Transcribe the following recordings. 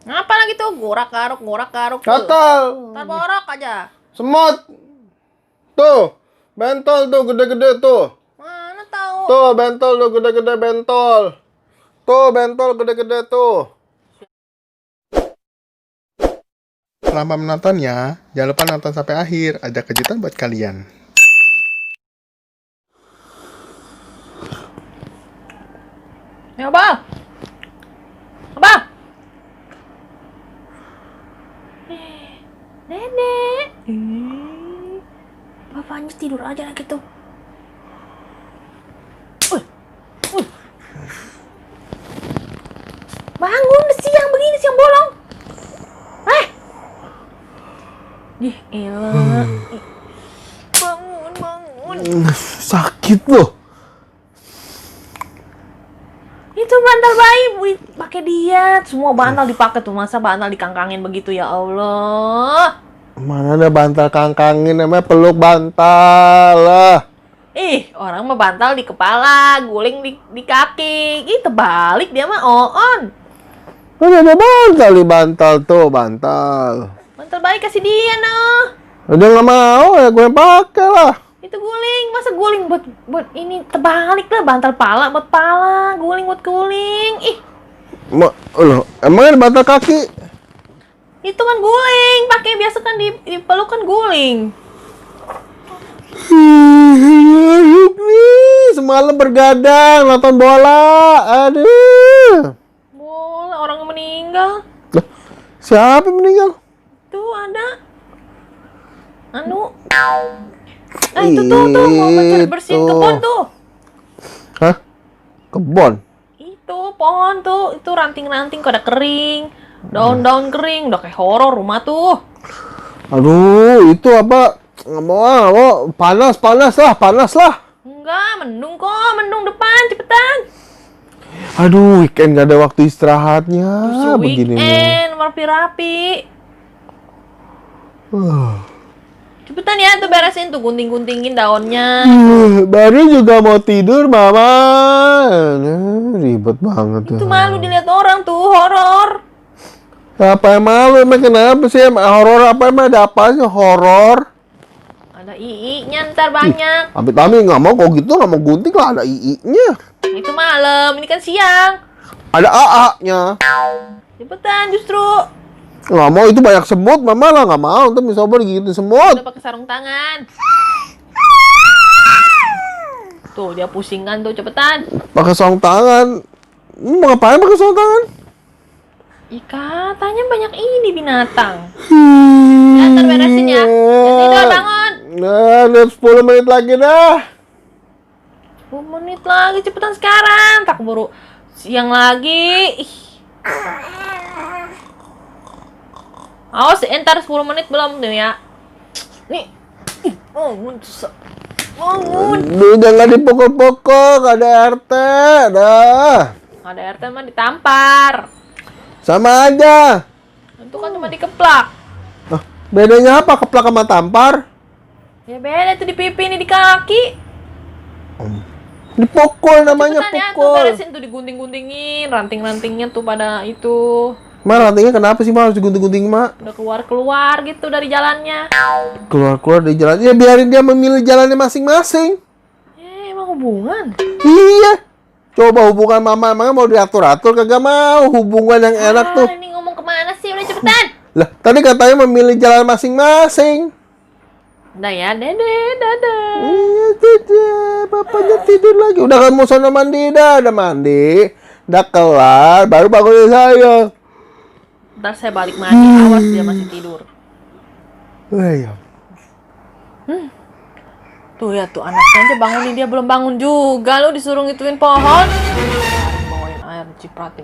Ngapa lagi tuh? Gorak-garuk tuh. Gatal. Ntar borok aja. Semut. Tuh. Bentol tuh gede-gede tuh. Mana tahu? Tuh bentol tuh gede-gede bentol. Tuh bentol gede-gede tuh. Selamat menontonnya. Jangan lupa nonton sampai akhir. Ada kejutan buat kalian. Ya, Bang. Abang. Nenek. Bapaknya tidur aja lagi tuh. Bangun, siang begini, siang bolong. Ih, elah. Bangun. Sakit loh. Itu bantal bayi, pakai diet. Semua bantal dipakai tuh, masa bantal dikangkangin begitu, ya Allah. Mana ada bantal kangkangin, namanya peluk bantal lah. Orang mah bantal di kepala, guling di kaki. Terbalik dia mah on. Ada bantal di bantal tuh, bantal. Bantal bayi kasih dia noh. Udah nggak mau ya, gue yang pakai lah. Itu guling, masa guling buat ini terbalik lah, bantal pala buat pala, guling buat guling. Loh, emang ada bantal kaki? Itu kan guling, pakai biasa kan dipeluk kan guling. Semalam bergadang nonton bola. Aduh. Bola orang meninggal. Loh, siapa yang meninggal? Tuh ada. Itu tuh mau mencari bersihin kebun tuh. Hah? Kebon? Itu pohon tuh, itu ranting-ranting pada kering, daun-daun kering, udah kayak horor rumah tuh. Aduh, itu apa? Nggak mau, panas lah. Enggak, mendung depan, cepetan. Aduh, weekend gak ada waktu istirahatnya. Justru Begini nih. weekend, rapi-rapi. Cepetan ya, tuh beresin tuh, gunting-guntingin daunnya. Baru juga mau tidur, Mama. Ribet banget. Itu malu dilihat orang tuh, horor. Apa yang malu? Emang kenapa sih? Horor apa? Emang ada apa sih horor? Ada ii-nya ntar banyak. Tapi nggak mau kok gitu, nggak mau gunting lah, ada ii-nya. Itu malam, ini kan siang. Ada aa-nya. Cepetan justru. Nggak mau, itu banyak semut, Mama lah nggak mau. Ntar misalnya gitu semut. Udah pakai sarung tangan. Tuh dia pusing kan tuh, cepetan. Pakai sarung tangan. Mau ngapain pakai sarung tangan? Katanya banyak ini binatang. Ya, ntar beresin ya. Tidur, bangun. Nah, udah 10 menit lagi dah. 10 menit lagi, cepetan sekarang. Tak keburu siang lagi. Awas, entar 10 menit belum tuh ya. Nih. Bangun. Duh, jangan dipukul-pukul, ada RT, dah. Ada RT mah ditampar. Sama aja. Itu kan cuma dikeplak. Bedanya apa keplak sama tampar? Ya beda tuh di pipi, ini di kaki. Dipukul namanya, Cepetan ya, tuh pukul. beresin tuh, digunting-guntingin. Ranting-rantingnya tuh pada itu. Ma, rantingnya kenapa sih, Ma? Harus digunting-gunting, Ma? Udah keluar-keluar gitu dari jalannya. Keluar-keluar dari jalan. Ya, biarin dia memilih jalannya masing-masing. Emang hubungan? Iya. Coba hubungan Mama, emangnya mau diatur-atur? Kagak mau. Hubungan yang enak tuh. Ini ngomong kemana sih? Udah cepetan. Lah, tadi katanya memilih jalan masing-masing. Udah ya, dadah. Iya, dadah. Bapaknya tidur lagi. Udah kamu sana mandi dah. Udah mandi. Udah kelar. Baru bangunin saya. Ntar saya balik mandi, awas dia masih tidur. Iya. Tuh ya, tuh anaknya aja bangunin, dia belum bangun juga. Lu disuruh ngituin pohon. Bawain air, cipratin.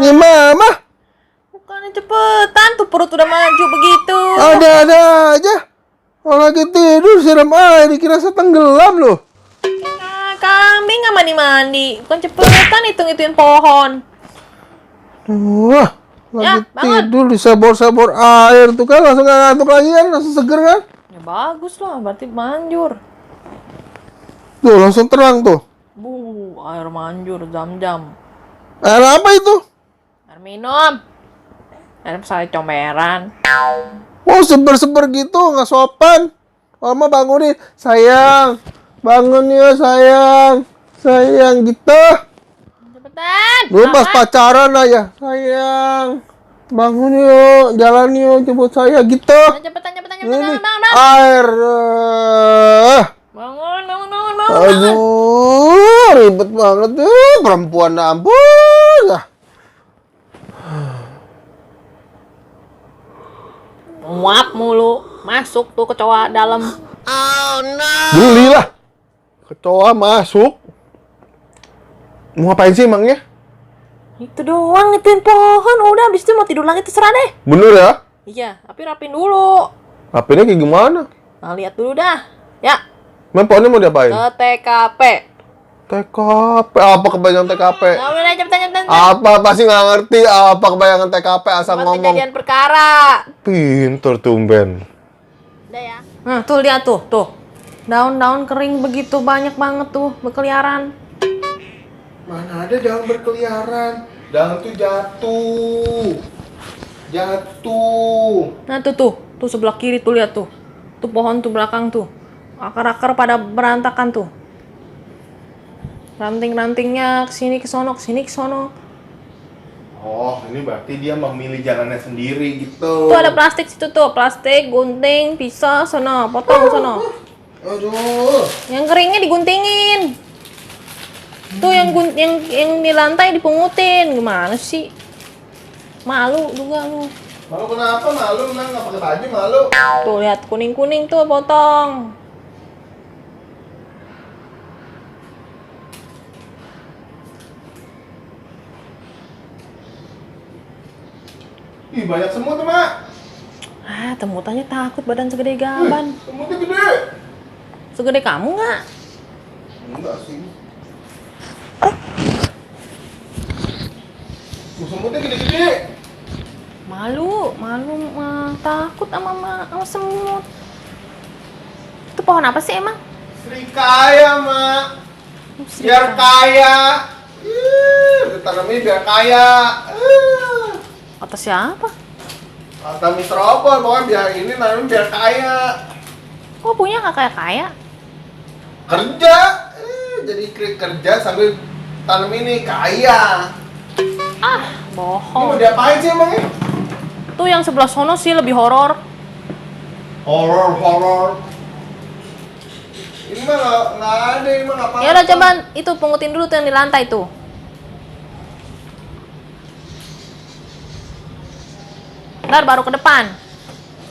Nih, Mama. Bukannya cepetan, tuh perut udah maju begitu. Ada-ada aja. Kalau lagi tidur siram air, dikira saya tenggelam loh. Kambing nggak mandi-mandi. Bukan cepetan hitung-hituin pohon. Wah, Ya, lagi bangun. tidur disabor-sabor air tuh kan, langsung nggak ngantuk lagi kan, langsung seger kan? Ya bagus lah, berarti manjur. Tuh, langsung terang tuh. Air manjur, jam-jam. Air apa itu? Air minum. Air saya comberan. Oh, seber-seber gitu, nggak sopan. Mama bangunin, sayang. Bangun ya, sayang. Sayang, gitu. Cepetan. Dulu pas Makan. pacaran aja, sayang. Bangun yuk, jalan yuk, jemput saya, gitu. Cepetan. Ini Bangun. air. Bangun. Aduh, ribet banget tuh perempuan, ampun. Muap mulu. Masuk tuh kecoa dalam. Belilah. Kecoa masuk. Mau ngapain sih emangnya? Itu doang, ituin pohon. Udah, habis itu mau tidur lagi terserah deh. Bener ya? Iya, tapi rapin dulu. HP-nya kayak gimana? Nah, lihat dulu dah. Ya, Emang pohonnya mau diapain? ke TKP. TKP. Apa kebanyakan TKP? Nah, udah cepetan. Apa sih nggak ngerti? Apa kebanyakan TKP asal Tempat ngomong? kejadian perkara. Pinter tumben. Udah ya. Nah, tuh lihat tuh. Daun-daun kering begitu banyak banget tuh berkeliaran. Mana ada daun berkeliaran? Daun tuh jatuh. Nah, tuh sebelah kiri tuh lihat tuh. Tuh pohon tuh belakang tuh. Akar-akar pada berantakan tuh. Ranting-rantingnya kesini ke sono. Oh, ini berarti dia memilih jalannya sendiri gitu. Tuh ada plastik situ tuh, plastik, gunting, pisau, sono, potong sono. Aduh. Yang keringnya diguntingin. Tuh yang di lantai dipungutin. Gimana sih? Malu juga lu. Malu kenapa? Malu nang nggak pakai baju malu. Tuh lihat kuning-kuning tuh potong. Ih, banyak semut tuh, Mak. Ah, temutannya takut badan segede gaban. Semutnya gede. Segede kamu nggak? Enggak sih. Semutnya gede-gede. Malu, takut sama semut. Itu pohon apa sih emang? Serikaya, Mak. Biar kaya. Ditanamnya biar kaya. Kata siapa? Kata Mr. Oppo, pokoknya biar ini nanam biar kaya. Kok punya nggak kayak kaya? Kerja. Jadi kerja sambil tanam ini kaya. Ah, Ini bohong. mau diapain sih emangnya? Tuh yang sebelah sono sih lebih horor. Horor. Ini mah nggak ada, ini mah nggak apa-apa. Ya udah coba itu pungutin dulu tuh yang di lantai tuh. Ntar baru ke depan.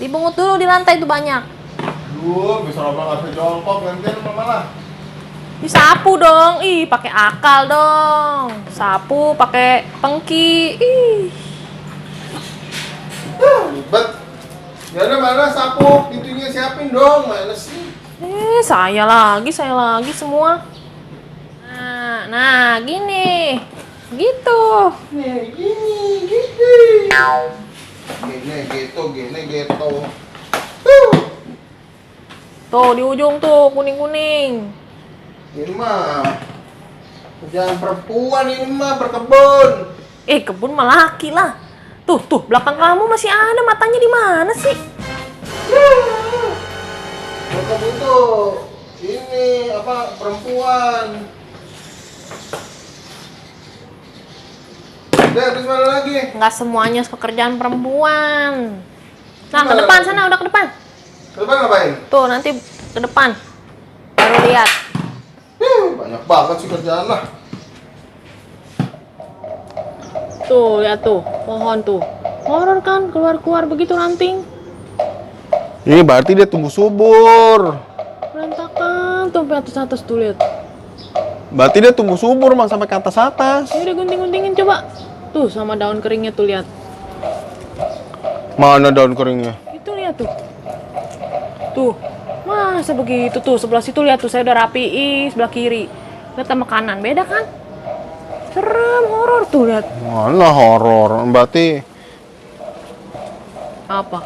Dibungut dulu di lantai itu banyak. Duh, bisa lama nggak bisa jongkok nanti malah. Disapu dong. Ih, pakai akal dong. Sapu pakai pengki. Ih. Ribet. Ya udah mana sapu, pintunya siapin dong, mana sih? Saya lagi semua. Nah, gini. Gitu. Nih, gini, gitu. Gini, gitu. Tuh, di ujung tuh, kuning-kuning. Ini mah kerjaan perempuan ini mah berkebun. Kebun mah laki lah. Tuh, belakang kamu masih ada, matanya di mana sih? Berkebun tuh ini apa perempuan. Udah, terus mana lagi? Nggak semuanya pekerjaan perempuan. Nah, ke Gimana? depan sana, udah ke depan. Ke depan ngapain? Tuh, nanti ke depan. Baru lihat. Banyak banget sih kerjaan lah. Tuh, lihat tuh, pohon tuh. Horor kan, keluar-keluar begitu ranting. Ini berarti dia tumbuh subur. Berantakan tuh sampai atas-atas tuh, lihat. Berarti dia tumbuh subur mang sampai ke atas. Ya udah gunting-guntingin coba. Tuh, sama daun keringnya tuh, lihat. Mana daun keringnya? Itu lihat tuh. Tuh. Masa begitu tuh, sebelah situ lihat tuh, saya udah rapiin sebelah kiri. Lihat sama kanan, beda kan? Serem, horor tuh, lihat. Mana horor? Berarti Apa?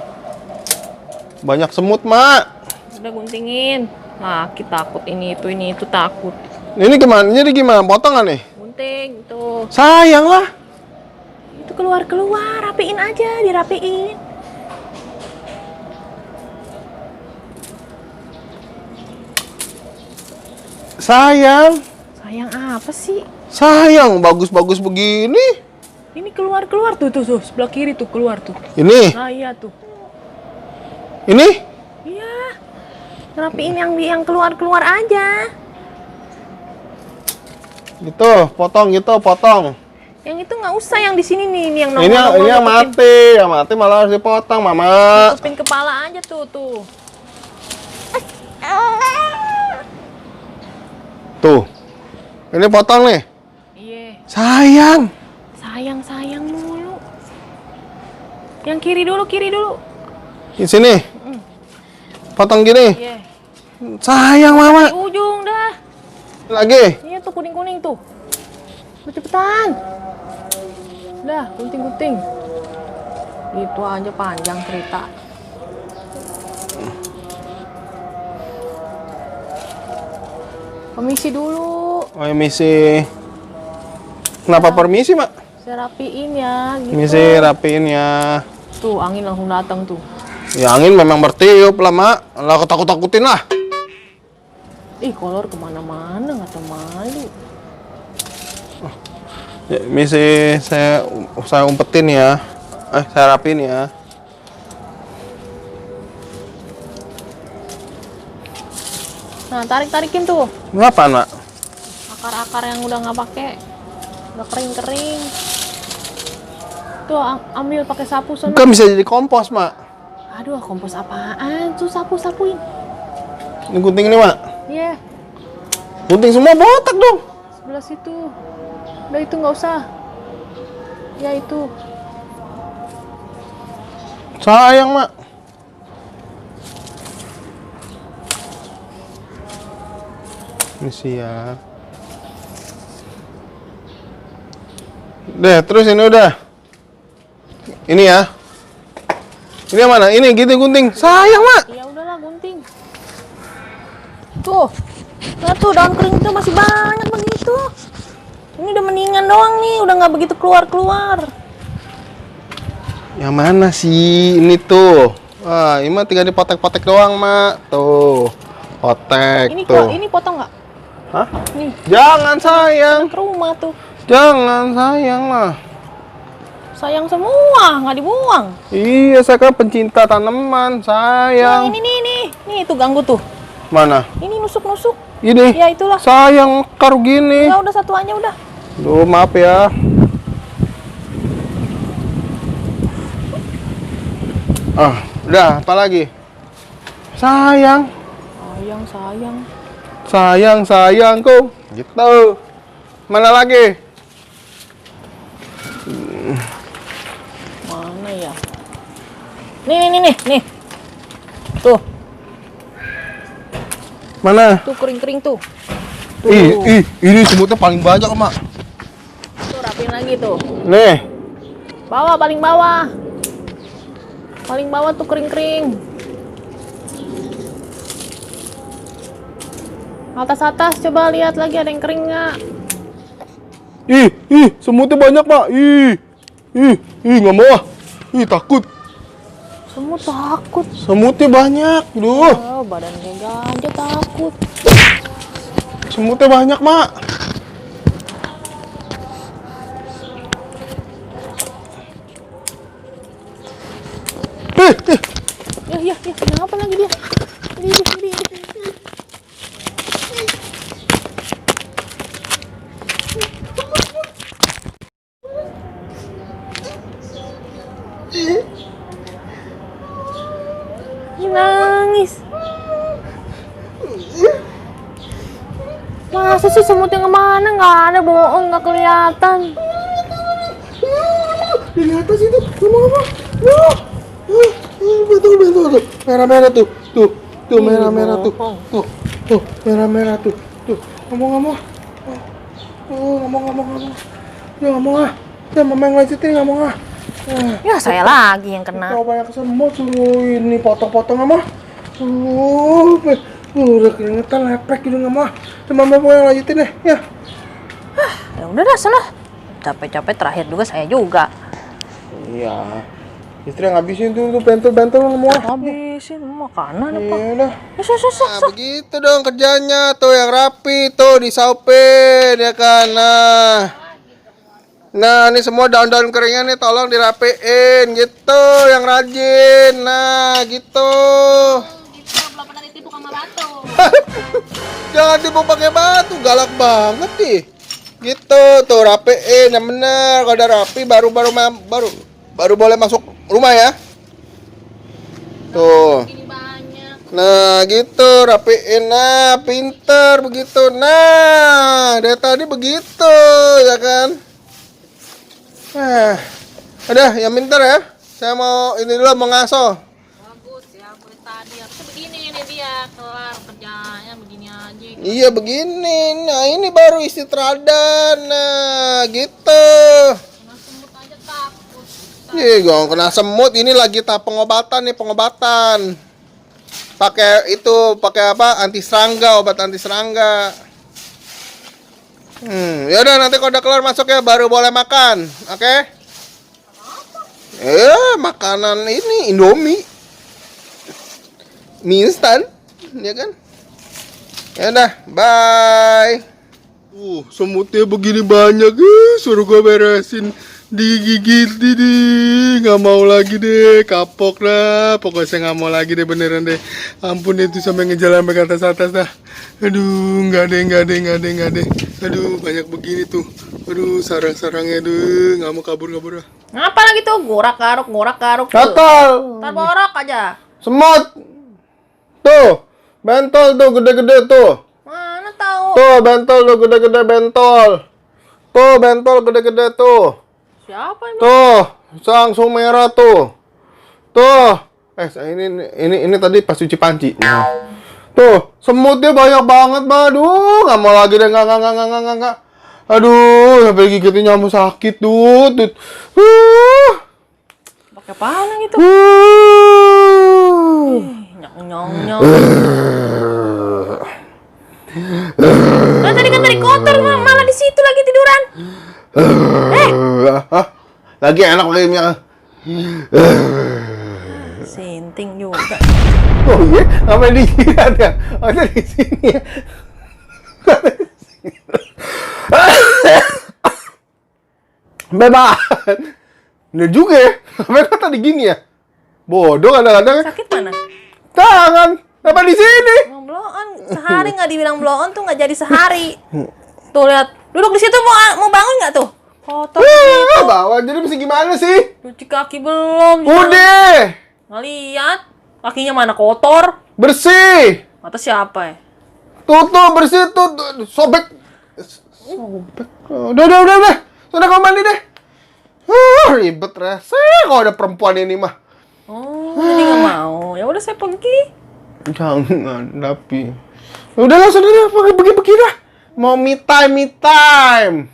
banyak semut, Mak. Udah guntingin. Laki takut ini itu takut. Ini gimana? Jadi gimana? Potongan nih? Gunting tuh. Sayang lah. Itu keluar, rapiin aja, dirapiin. Sayang. Sayang apa sih? Sayang, bagus-bagus begini. Ini keluar tuh, sebelah kiri tuh keluar tuh. Ini? Nah iya tuh. Ini? Iya. Rapiin yang keluar aja. Gitu, potong gitu, potong. Yang itu nggak usah, yang di sini nih, yang Ini yang mati malah harus dipotong, Mama. tutupin kepala aja tuh. Tuh. Ini potong nih. Iya. Sayang. Sayang mulu. Yang kiri dulu. Di sini. Potong gini. Iya. Sayang, Mama. Di ujung dah. Lagi. Iya tuh kuning tuh. Cepetan. Dah, gunting. Itu aja panjang cerita. Permisi dulu. Oh, misi. Kenapa permisi, Mak? Saya rapiin ya, gitu. Misi rapiin ya. Tuh, angin langsung datang tuh. Ya angin memang bertiup lah, Mak. Lah ketakut-takutin lah. Ih, kolor kemana-mana, nggak malu. Ya, misi saya umpetin ya. Saya rapiin ya. Nah, tarikin tuh. Ngapaan, Mak? Akar-akar yang udah nggak pakai, udah kering. Tuh, ambil pakai sapu sana. Kan bisa jadi kompos, Mak. Aduh, kompos apaan? Tuh sapuin. Ini gunting ini, Mak. Iya, Gunting semua botak dong. sebelah situ. Udah itu nggak usah. Ya itu. Sayang, Mak. Misi ya. Deh, terus ini udah. Ini ya. Ini yang mana? Ini gitu gunting. Sayang, Mak. Ya udahlah, gunting. Tuh. Nah tuh daun kering tuh masih banyak begitu. Ini udah mendingan doang nih, udah nggak begitu keluar. Yang mana sih? Ini tuh. Wah, ini mah tinggal dipotek-potek doang, Mak. Tuh. Potek Ini tuh. ini potong nggak? Hah? Nih, Jangan, sayang. ke rumah tuh. Jangan, sayang lah. Sayang semua, nggak dibuang. Iya, saya kan pencinta tanaman, Yang sayang. ini nih. Nih tuh ganggu tuh. Mana? Ini nusuk. Ini. Ya itulah. Sayang, karu gini. Ya udah satu aja udah. Duh, maaf ya. Udah, apa lagi? Sayang. Sayangku. Gitu. Mana lagi? Mana ya? Nih. Tuh, Mana? tuh kering tuh. Ini semutnya paling banyak, Mak. Tuh rapiin lagi tuh. Nih. Paling bawah. Paling bawah tuh kering. Atas coba lihat lagi ada yang kering nggak? Semutnya banyak, Mak. Nggak mau ah. Takut. Semut takut. Semutnya banyak. Duh. Oh, badan kayak gajah takut. Semutnya banyak, Mak. Ya, kenapa lagi dia? Ini. Nangis. Masa sih semutnya kemana? Nggak ada, bohong, nggak kelihatan. Di atas itu, ngomong-ngomong. Betul. Merah-merah tuh. Tuh merah-merah tuh. Tuh, merah-merah tuh. Tuh, ngomong-ngomong. Ngomong. Ya ngomong ah. Ya mama yang lanjutin ngomong ah. Ya, saya lagi yang kena. Kau banyak semut suruh ini potong-potong ama. Udah keringetan, lepek gitu nggak mau. Sama mama yang lanjutin deh, ya. Ya udah dah sana. Capek-capek terakhir juga saya juga. Iya. Istri yang ngabisin tuh bentol-bentol nggak mau. Habisin makanan apa? Iya udah. Nah, Begitu dong kerjanya tuh yang rapi tuh disaupin ya kan. Nah, ini semua daun-daun keringnya nih tolong dirapiin gitu, yang rajin. Nah, gitu. belum pernah ditipu sama batu. Jangan tipu pakai batu, galak banget nih. Gitu tuh rapiin yang bener. Kalau udah rapi baru boleh masuk rumah ya. Tuh. Nah, gitu rapiin. Nah, pinter begitu. Nah, dari tadi begitu ya kan. Nah, udah yang pinter ya. Saya mau ini dulu mau ngaso. Bagus ya, boleh tadi. Aku begini ini dia kelar kerjanya begini aja. Iya begini. Nah, ini baru isi teladan. Nah, gitu. Kena semut aja takut. Ih, gak kena semut. Ini lagi tahap pengobatan nih, pengobatan. Pakai apa? Anti serangga, obat anti serangga. Ya udah nanti kalau udah kelar masuk ya baru boleh makan. Oke? Makanan ini Indomie. Mie instan, ya kan? Ya udah, bye. Semutnya begini banyak, suruh gue beresin, digigit nggak mau lagi deh, kapok dah, pokoknya saya nggak mau lagi deh beneran deh. Ampun itu sampai ngejalan sampai ke atas dah. Aduh, nggak deh. Aduh, banyak begini tuh. Aduh, sarang-sarangnya tuh, nggak mau kabur ah. Ngapa lagi tuh? Gorak garuk. Gatal. Ntar borok aja. Semut. Tuh, bentol tuh gede-gede tuh. Mana tahu? Tuh, bentol tuh gede-gede bentol. Tuh, bentol gede-gede tuh. Siapa ini? Tuh, langsung merah tuh. Tuh. Ini tadi pas cuci panci. Tuh, semutnya banyak banget, aduh, nggak mau lagi deh, nggak. Aduh, sampai gigitin nyamuk sakit tuh. Pakai apaan gitu? Nyong. Nah, tadi kan dari kotor malah di situ lagi tiduran. Lagi enak kayaknya. Sinting juga. Oh iya, ngapain dilihat ya? Oh, di sini ya. Bebas. Bener juga ya. Mereka tadi gini ya. Bodoh kadang-kadang. Sakit mana? Tangan. Apa di sini? Blow on. Sehari nggak dibilang blow on tuh nggak jadi sehari. Tuh lihat. Duduk di situ mau bangun nggak tuh? Kotor gitu. Bawa jadi mesti gimana sih? Cuci kaki belum. Udah. Ngeliat. Kakinya mana kotor? Bersih. Kata siapa ya? Tuh bersih tuh. Sobek. Udah. Sudah kamu mandi deh. Ribet rese kalau ada perempuan ini mah. Oh, jadi nggak mau. Ya udah saya pergi. Jangan, tapi. Udahlah, saudara, pergi dah. Mau me time.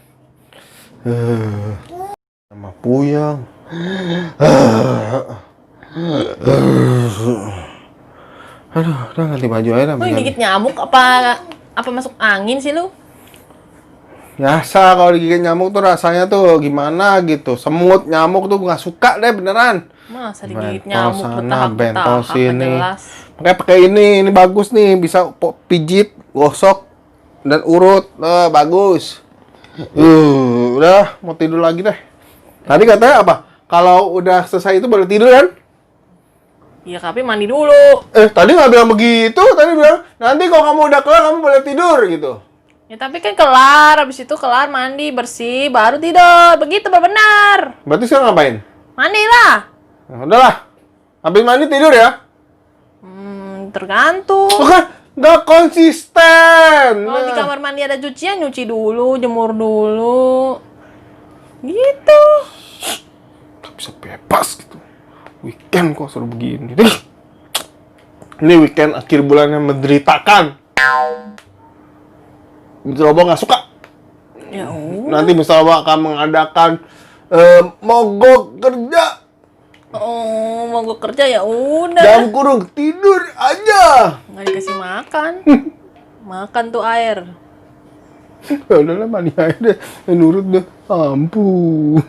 Sama puyang. Aduh, udah ganti baju aja. Lu gigit nyamuk apa masuk angin sih lu? Biasa kalau digigit nyamuk tuh rasanya tuh gimana gitu. Semut, nyamuk tuh nggak suka deh beneran. Masa digigit Bentol nyamuk sana, bentol petahak sini. jelas. Makanya pakai ini bagus nih, bisa pijit, gosok dan urut. Bagus. Udah mau tidur lagi deh. Tadi katanya apa? Kalau udah selesai itu baru tidur kan? Iya, tapi mandi dulu. Tadi nggak bilang begitu. Tadi bilang nanti kalau kamu udah kelar kamu boleh tidur gitu. Ya tapi kan kelar, habis itu kelar mandi bersih baru tidur. Begitu benar. Berarti sekarang ngapain? Mandi lah. Nah, udahlah. Habis mandi tidur ya? Tergantung. Bukan, nggak konsisten. Kalau di kamar mandi ada cucian, nyuci dulu, jemur dulu. Gitu. Nggak bisa bebas gitu. Weekend kok suruh begini. Ini weekend akhir bulannya menderitakan. Mr. Robo nggak suka. Ya Nanti Mr. Robo akan mengadakan mogok kerja. Oh, mau gue kerja ya udah. Jam kurung tidur aja. Nggak dikasih makan. Makan tuh air. Ya udahlah, mani aja deh. Nurut deh. Ampun.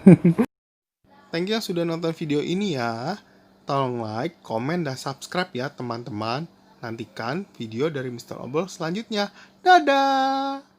Thank you yang sudah nonton video ini ya. Tolong like, komen, dan subscribe ya teman-teman. Nantikan video dari Mr. Obol selanjutnya. Dadah!